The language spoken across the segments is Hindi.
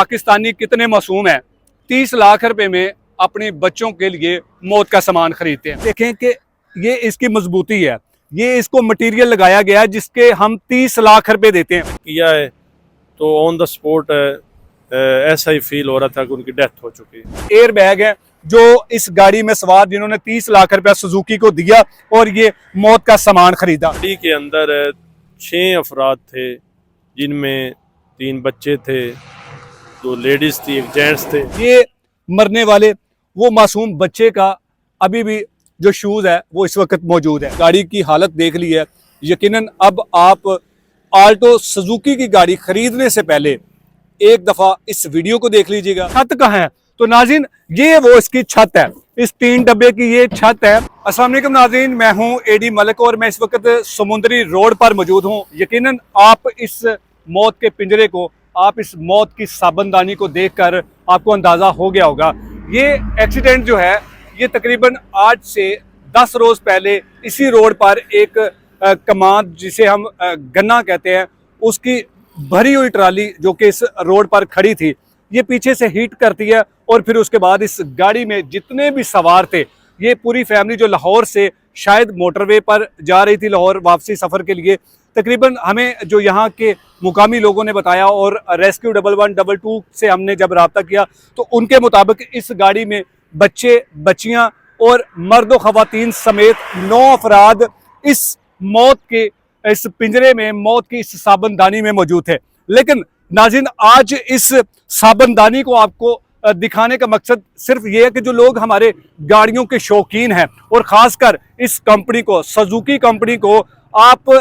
पाकिस्तानी कितने मासूम हैं, 30 लाख रुपए में अपने बच्चों के लिए मौत का सामान खरीदते हैं। देखें कि ये इसकी मजबूती है, ये इसको मटेरियल लगाया गया है जिसके हम 30 लाख रुपए देते हैं। किया है तो ऑन द स्पॉट ऐसा ही फील हो रहा था कि उनकी डेथ हो चुकी है। एयर बैग है जो इस गाड़ी में सवार जिन्होंने 30 लाख रुपया सुजुकी को दिया और ये मौत का सामान खरीदा। गाड़ी के अंदर 6 अफराद थे, जिनमें 3 बच्चे थे, 2 लेडीज थी, 1 जेंट्स थे। ये मरने वाले वो मासूम बच्चे का अभी भी जो शूज है वो इस वक्त मौजूद है। गाड़ी की हालत देख ली है, यकीनन अब आप आल्टो सुजुकी की गाड़ी खरीदने से पहले एक दफा इस वीडियो को देख लीजिएगा। छत कहाँ है? तो नाज़रीन ये वो इसकी छत है, इस 3 डब्बे की ये छत है। अस्सलाम वालेकुम नाज़रीन, मैं हूं एडी मलिक और मैं इस वक्त समुद्री रोड पर मौजूद हूं। यकीनन आप इस मौत के पिंजरे को, आप इस मौत की साबनदानी को देखकर आपको अंदाजा हो गया होगा। ये एक्सीडेंट जो है ये तकरीबन आज से 10 रोज पहले इसी रोड पर एक कमाद जिसे हम गन्ना कहते हैं उसकी भरी हुई ट्राली जो कि इस रोड पर खड़ी थी, ये पीछे से हिट करती है और फिर उसके बाद इस गाड़ी में जितने भी सवार थे, ये पूरी फैमिली जो लाहौर से शायद मोटरवे पर जा रही थी लाहौर वापसी सफ़र के लिए, तकरीबन हमें जो यहाँ के मुकामी लोगों ने बताया और रेस्क्यू 1112 से हमने जब रब्ता किया तो उनके मुताबिक इस गाड़ी में बच्चे, बच्चियाँ और मर्द व ख़वातीन समेत 9 अफराद इस मौत के इस पिंजरे में, मौत की इस साबनदानी में मौजूद थे। लेकिन नाज़रीन आज इस साबनदानी को आपको दिखाने का मकसद सिर्फ ये है कि जो लोग हमारे गाड़ियों के शौकीन हैं और ख़ासकर इस कंपनी को, सुजुकी कंपनी को आप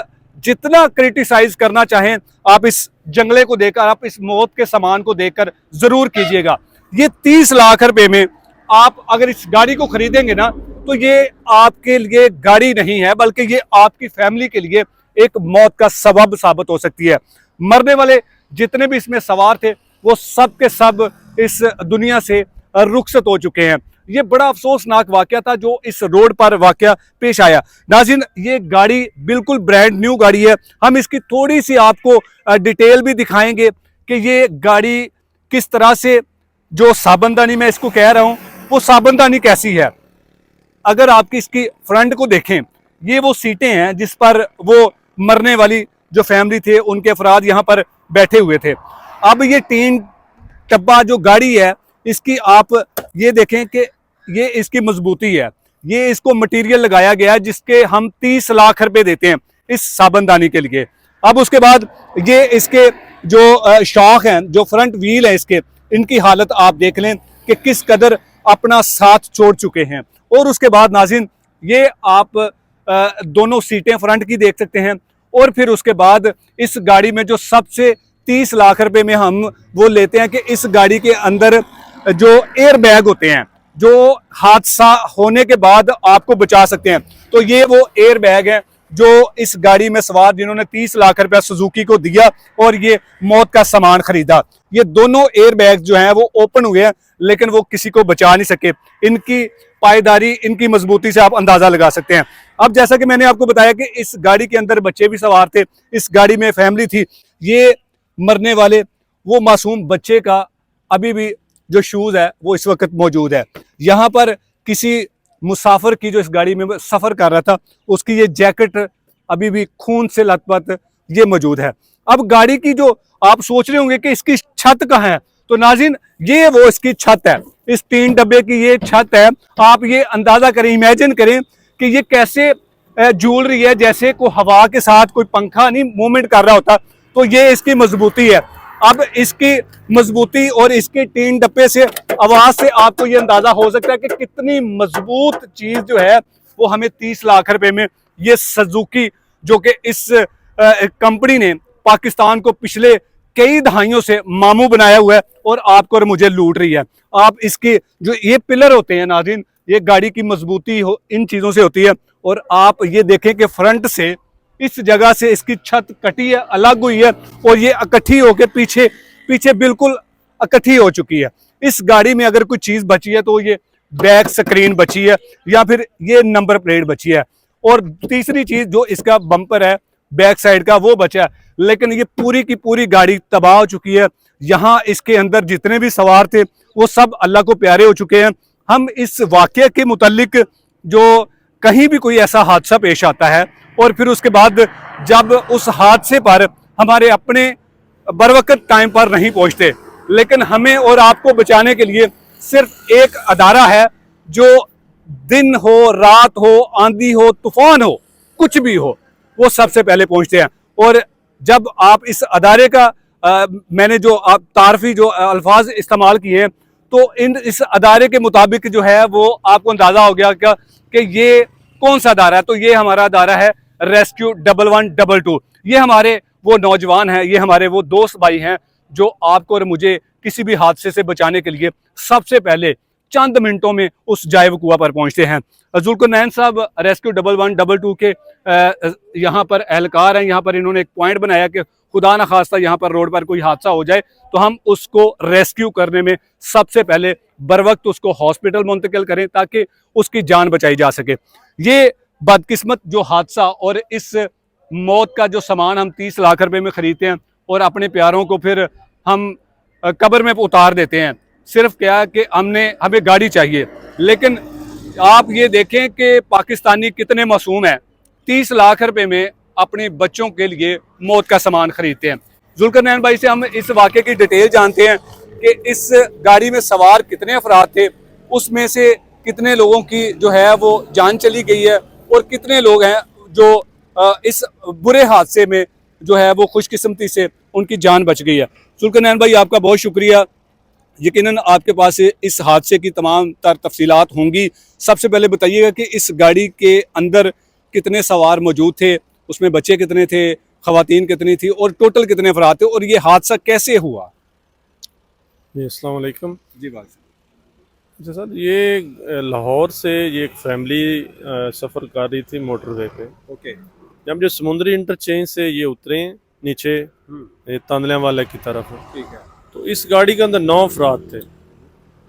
जितना क्रिटिसाइज करना चाहें आप इस जंगले को देखकर, आप इस मौत के सामान को देखकर ज़रूर कीजिएगा। ये 30 लाख रुपए में आप अगर इस गाड़ी को खरीदेंगे ना तो ये आपके लिए गाड़ी नहीं है बल्कि ये आपकी फैमिली के लिए एक मौत का सबब साबित हो सकती है। मरने वाले जितने भी इसमें सवार थे वो सब के सब इस दुनिया से रुखसत हो चुके हैं। ये बड़ा अफसोसनाक वाकया था जो इस रोड पर वाकया पेश आया। नाज़रीन ये गाड़ी बिल्कुल ब्रांड न्यू गाड़ी है, हम इसकी थोड़ी सी आपको डिटेल भी दिखाएंगे कि ये गाड़ी किस तरह से, जो साबनदानी मैं इसको कह रहा हूँ वो साबनदानी कैसी है। अगर आपकी इसकी फ्रंट को देखें, ये वो सीटें हैं जिस पर वो मरने वाली जो फैमिली थे उनके अफराद यहाँ पर बैठे हुए थे। अब ये 3 डब्बा जो गाड़ी है इसकी आप ये देखें कि ये इसकी मजबूती है, ये इसको मटेरियल लगाया गया है जिसके हम 30 लाख रुपए देते हैं इस साबनदानी के लिए। अब उसके बाद ये इसके जो शॉक हैं, जो फ्रंट व्हील है इसके, इनकी हालत आप देख लें कि किस कदर अपना साथ छोड़ चुके हैं। और उसके बाद नाज़रीन ये आप दोनों सीटें फ्रंट की देख सकते हैं। और फिर उसके बाद इस गाड़ी में जो सबसे 30 लाख रुपए में हम वो लेते हैं कि इस गाड़ी के अंदर जो एयर बैग होते हैं जो हादसा होने के बाद आपको बचा सकते हैं, तो ये वो एयर बैग है जो इस गाड़ी में सवार जिन्होंने 30 लाख रुपया सुजुकी को दिया और ये मौत का सामान खरीदा, ये दोनों एयर बैग जो हैं वो ओपन हुए हैं लेकिन वो किसी को बचा नहीं सके। इनकी पायदारी, इनकी मजबूती से आप अंदाजा लगा सकते हैं। अब जैसा कि मैंने आपको बताया कि इस गाड़ी के अंदर बच्चे भी सवार थे, इस गाड़ी में फैमिली थी। ये मरने वाले वो मासूम बच्चे का अभी भी जो शूज है वो इस वक्त मौजूद है। यहाँ पर किसी मुसाफिर की जो इस गाड़ी में सफर कर रहा था उसकी ये जैकेट अभी भी खून से लथपथ ये मौजूद है। अब गाड़ी की जो आप सोच रहे होंगे कि इसकी छत कहाँ है, तो नाज़रीन ये वो इसकी छत है, इस 3 डब्बे की ये छत है। आप ये अंदाजा करें, इमेजिन करें कि ये कैसे झूल रही है, जैसे कोई हवा के साथ कोई पंखा नहीं मूवमेंट कर रहा होता। तो ये इसकी मजबूती है। अब इसकी मजबूती और इसके 3 डब्बे से आवाज से आपको ये अंदाजा हो सकता है कि कितनी मजबूत चीज जो है वो हमें 30 लाख रुपए में ये सुजुकी, जो कि इस कंपनी ने पाकिस्तान को पिछले कई दहाइयों से मामू बनाया हुआ है और आपको और मुझे लूट रही है। आप इसके जो ये पिलर होते हैं नाज़रीन, ये गाड़ी की मजबूती इन चीजों से होती है। और आप ये देखें कि फ्रंट से इस जगह से इसकी छत कटी है, अलग हुई है और ये इकट्ठी होकर पीछे पीछे बिल्कुल इकट्ठी हो चुकी है। इस गाड़ी में अगर कोई चीज बची है तो ये बैक स्क्रीन बची है या फिर ये नंबर प्लेट बची है। और तीसरी चीज जो इसका बम्पर है बैक साइड का वो बचा है। लेकिन ये पूरी की पूरी गाड़ी तबाह हो चुकी है। यहाँ इसके अंदर जितने भी सवार थे वो सब अल्लाह को प्यारे हो चुके हैं। हम इस वाक़े के मुतालिक, जो कहीं भी कोई ऐसा हादसा पेश आता है और फिर उसके बाद जब उस हादसे पर हमारे अपने बरवकत टाइम पर नहीं पहुंचते, लेकिन हमें और आपको बचाने के लिए सिर्फ एक अदारा है जो दिन हो, रात हो, आंधी हो, तूफान हो, कुछ भी हो, वो सबसे पहले पहुंचते हैं। और जब आप इस अदारे का मैंने जो आप तारफी जो अल्फाज इस्तेमाल किए हैं, तो इस अदारे के मुताबिक जो है वो आपको अंदाज़ा हो गया कि ये कौन सा अदारा है। तो ये हमारा अदारा है रेस्क्यू 1112। ये हमारे वो नौजवान हैं, ये हमारे वो दोस्त भाई हैं जो आपको और मुझे किसी भी हादसे से बचाने के लिए सबसे पहले चंद मिनटों में उस जाए वकुआ पर पहुंचते हैं। जुल्करनैन साहब रेस्क्यू 1112 के यहाँ पर एहलकार हैं। यहाँ पर इन्होंने एक पॉइंट बनाया कि खुदा न खास्ता यहाँ पर रोड पर कोई हादसा हो जाए तो हम उसको रेस्क्यू करने में सबसे पहले बर वक्त उसको हॉस्पिटल मुंतकिल करें ताकि उसकी जान बचाई जा सके। ये बदकिस्मत जो हादसा और इस मौत का जो सामान हम 30 लाख रुपए में खरीदते हैं और अपने प्यारों को फिर हम कब्र में उतार देते हैं, सिर्फ क्या कि हमें गाड़ी चाहिए। लेकिन आप ये देखें कि पाकिस्तानी कितने मासूम हैं, 30 लाख रुपए में अपने बच्चों के लिए मौत का सामान खरीदते हैं। जुल्करनैन भाई से हम इस वाक़े की डिटेल जानते हैं कि इस गाड़ी में सवार कितने अफराद थे, उसमें से कितने लोगों की जो है वो जान चली गई है और कितने लोग हैं जो इस बुरे हादसे में जो है वो खुशकिस्मती से उनकी जान बच गई है। जुल्करनैन भाई आपका बहुत शुक्रिया। यकीनन आपके पास इस हादसे की तमाम तर तफसीलात होंगी। सबसे पहले बताइएगा कि इस गाड़ी के अंदर कितने सवार मौजूद थे, उसमें बच्चे कितने थे, ख़वातीन कितनी थी और टोटल कितने अफराद थे और ये हादसा कैसे हुआ? जी अस्सलाम वालेकुम। जी बात। अच्छा सर, ये लाहौर से ये एक फैमिली सफ़र कर रही थी मोटरवे पे। ओके। जब जो समुद्री इंटरचेंज से ये उतरे नीचे ये तांदलियां वाले की तरफ, ठीक है। तो इस गाड़ी के अंदर 9 अफराद थे।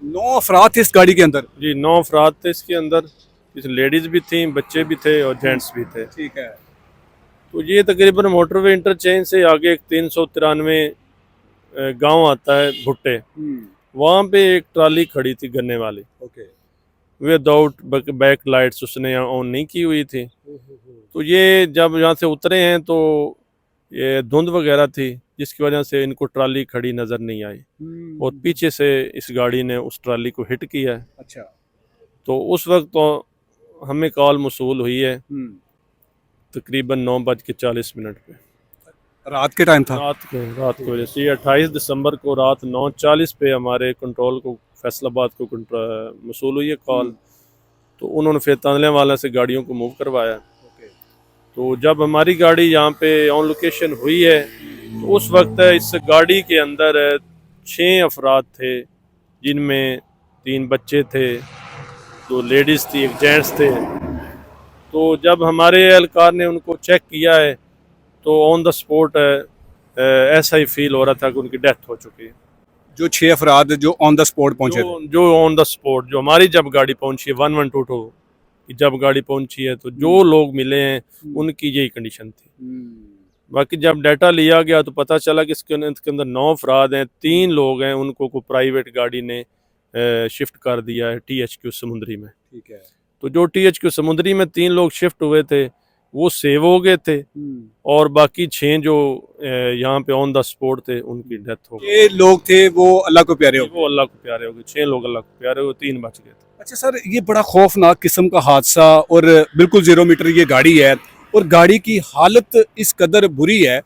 9 अफराद थे इस गाड़ी के अंदर? जी 9 अफराद थे इसके अंदर। इस लेडीज़ भी थी, बच्चे भी थे और जेंट्स भी थे। ठीक है। तो ये तकरीबन मोटरवे इंटरचेंज से आगे एक 393 गांव आता है भुट्टे, वहाँ पे एक ट्राली खड़ी थी गन्ने वाली। ओके। विदाउट बैक लाइट्स उसने ऑन नहीं की हुई थी। तो ये जब यहाँ से उतरे हैं तो ये धुंध वगैरह थी जिसकी वजह से इनको ट्राली खड़ी नज़र नहीं आई और पीछे से इस गाड़ी ने उस ट्राली को हिट किया है। अच्छा। तो उस वक्त तो हमें कॉल मसूल हुई है तकरीबन 9:40 पे। रात के टाइम था? रात को वजह से 28 दिसंबर को रात 9:40 पे हमारे कंट्रोल को फैसलाबाद को मसूल हुई है कॉल। तो उन्होंने फिर तांदलियां वाला से गाड़ियों को मूव करवाया। तो जब हमारी गाड़ी यहाँ पे ऑन लोकेशन हुई है तो उस वक्त इस गाड़ी के अंदर 6 अफराद थे, जिनमें 3 बच्चे थे, 2 लेडीज़ थी, 1 जेंट्स थे। तो जब हमारे एहलकार ने उनको चेक किया है तो ऑन द स्पॉट ऐसा ही फील हो रहा था कि उनकी डेथ हो चुकी है। जो 6 अफराद जो ऑन द स्पॉट पहुंचे थे? जो ऑन द स्पॉट, जो हमारी जब गाड़ी पहुंची है 1122 की जब गाड़ी पहुंची है, तो जो लोग मिले हैं उनकी यही कंडीशन थी। बाकी जब डाटा लिया गया तो पता चला कि इसके अंदर 9 अफराद हैं, 3 लोग हैं उनको को प्राइवेट गाड़ी ने शिफ्ट कर दिया है THQ समुंदरी में। ठीक है। तो जो THQ समुंदरी में 3 लोग शिफ्ट हुए थे वो सेव हो गए थे और बाकी 6 जो यहाँ पे ऑन द स्पॉट थे उनकी डेथ हो गई। ये लोग थे वो अल्लाह को प्यारे हो गए? वो अल्लाह को प्यारे हो गए, 6 लोग अल्लाह को प्यारे हो गए, 3 बच गए थे। अच्छा सर, ये बड़ा खौफनाक किस्म का हादसा और बिल्कुल 0 मीटर ये गाड़ी है और गाड़ी की हालत इस कदर बुरी है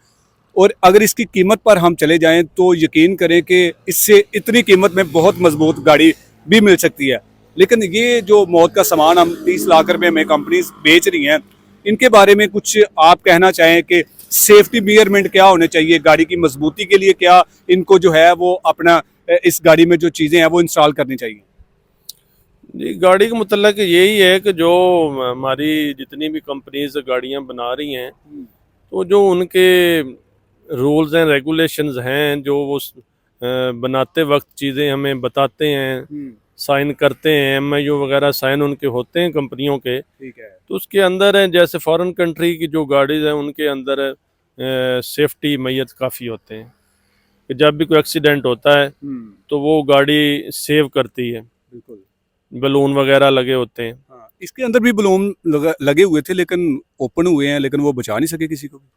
और अगर इसकी कीमत पर हम चले जाएं तो यकीन करें कि इससे इतनी कीमत में बहुत मजबूत गाड़ी भी मिल सकती है। लेकिन ये जो मौत का सामान हम 30 लाख रुपए में कंपनी बेच रही हैं, इनके बारे में कुछ आप कहना चाहें कि सेफ्टी मेजरमेंट क्या होने चाहिए, गाड़ी की मजबूती के लिए क्या इनको जो है वो अपना इस गाड़ी में जो चीज़ें हैं वो इंस्टॉल करनी चाहिए? जी गाड़ी के मतलब यही है कि जो हमारी जितनी भी कंपनीज गाड़ियां बना रही हैं तो जो उनके रूल्स एंड रेगुलेशंस हैं जो वो बनाते वक्त चीज़ें हमें बताते हैं, साइन करते हैं, MIU वगैरह साइन उनके होते हैं कंपनियों के। ठीक है। तो उसके अंदर है जैसे फॉरेन कंट्री की जो गाड़ीज हैं उनके अंदर सेफ्टी मैयत काफ़ी होते हैं कि जब भी कोई एक्सीडेंट होता है तो वो गाड़ी सेव करती है। बिल्कुल। बलून वगैरह लगे होते हैं। हाँ, इसके अंदर भी बलून लगे हुए थे, लेकिन ओपन हुए हैं, लेकिन वो बचा नहीं सके किसी को भी।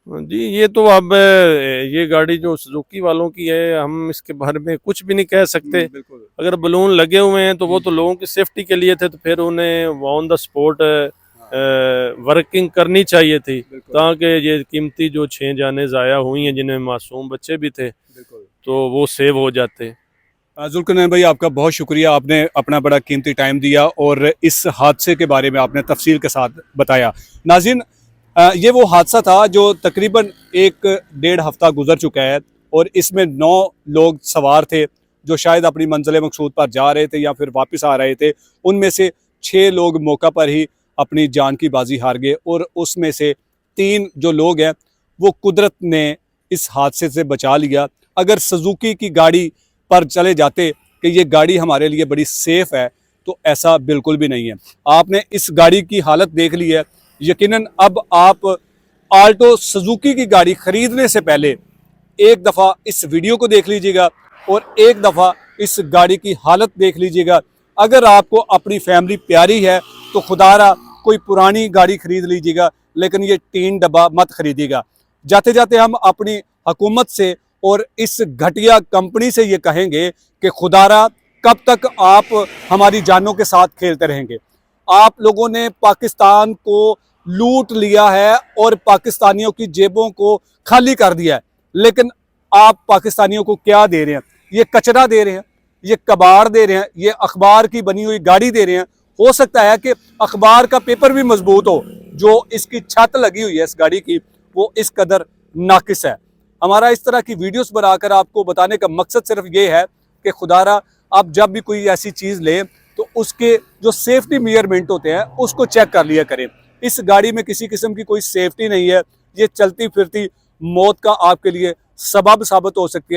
हाँ जी, ये तो अब ये गाड़ी जो सुजुकी वालों की है, हम इसके बारे में कुछ भी नहीं कह सकते। बिल्कुल। अगर बलून लगे हुए हैं तो वो तो लोगों की सेफ्टी के लिए थे, तो फिर उन्हें ऑन द स्पॉट वर्किंग करनी चाहिए थी, बिल्कुल। ताकि ये कीमती जो 6 जानें ज़ाया हुई हैं, जिनमें मासूम बच्चे भी थे, बिल्कुल। तो वो सेव हो जाते। जुल्करनैन भाई, आपका बहुत शुक्रिया, आपने अपना बड़ा कीमती टाइम दिया और इस हादसे के बारे में आपने तफसील के साथ बताया। नाज़रीन, ये वो हादसा था जो तकरीबन 1-1.5 हफ्ता गुजर चुका है और इसमें 9 लोग सवार थे जो शायद अपनी मंजिल मकसूद पर जा रहे थे या फिर वापस आ रहे थे। उनमें से 6 लोग मौका पर ही अपनी जान की बाजी हार गए और उसमें से 3 जो लोग हैं वो कुदरत ने इस हादसे से बचा लिया। अगर सुजुकी की गाड़ी पर चले जाते कि ये गाड़ी हमारे लिए बड़ी सेफ़ है, तो ऐसा बिल्कुल भी नहीं है। आपने इस गाड़ी की हालत देख ली है। यकीनन अब आप आल्टो सुजुकी की गाड़ी ख़रीदने से पहले एक दफ़ा इस वीडियो को देख लीजिएगा और एक दफ़ा इस गाड़ी की हालत देख लीजिएगा। अगर आपको अपनी फैमिली प्यारी है तो खुदारा कोई पुरानी गाड़ी ख़रीद लीजिएगा, लेकिन ये टीन डब्बा मत ख़रीदिएगा। जाते जाते हम अपनी हुकूमत से और इस घटिया कंपनी से ये कहेंगे कि खुदारा कब तक आप हमारी जानों के साथ खेलते रहेंगे। आप लोगों ने पाकिस्तान को लूट लिया है और पाकिस्तानियों की जेबों को खाली कर दिया है, लेकिन आप पाकिस्तानियों को क्या दे रहे हैं? ये कचरा दे रहे हैं, ये कबाड़ दे रहे हैं, ये अखबार की बनी हुई गाड़ी दे रहे हैं। हो सकता है कि अखबार का पेपर भी मजबूत हो, जो इसकी छत लगी हुई है इस गाड़ी की वो इस कदर नाकिस है। हमारा इस तरह की वीडियोस बनाकर आपको बताने का मकसद सिर्फ ये है कि खुदारा आप जब भी कोई ऐसी चीज़ लें तो उसके जो सेफ्टी मेजरमेंट होते हैं उसको चेक कर लिया करें। इस गाड़ी में किसी किस्म की कोई सेफ्टी नहीं है, ये चलती फिरती मौत का आपके लिए सबब साबित हो सकती है।